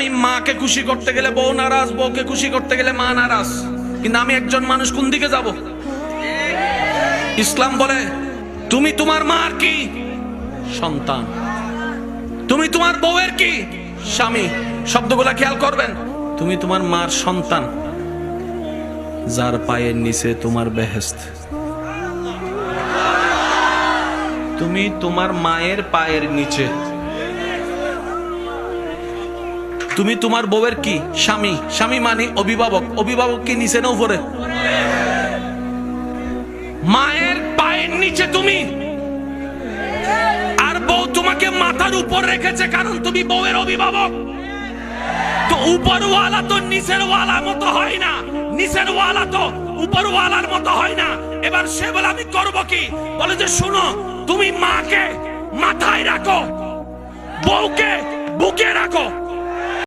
আমি মাকে খুশি করতে গেলে বউ নারাজ, বউকে খুশি করতে গেলে মা নারাজ। কিন্তু আমি একজন মানুষ, কোন দিকে যাব? ইসলাম বলে তুমি তোমার মার কি? সন্তান। তুমি তোমার বউয়ের কি? স্বামী। শব্দগুলা খেয়াল করবেন। তুমি তোমার মার সন্তান, যার পায়ের নিচে তোমার বেহেশত। তুমি তোমার মায়ের পায়ের নিচে। তুমি তোমার বউয়ের কি? স্বামী। স্বামী মানে অভিভাবক। অভিভাবক কি নিচে না উপরে? মায়ের পায়ের নিচে তুমি, আর বউ তোমাকে মাথার উপর রেখেছে, কারণ তুমি বউয়ের অভিভাবক। তো উপরওয়ালা তো নিচের ওয়ালার মতো হয় না, নিচের ওয়ালা তো উপরওয়ালার মতো হয় না। এবার সে বলে আমি করব কি? বলে যে শুনো, তুমি মাকে মাথায় রাখো, বউকে বুকে রাখো।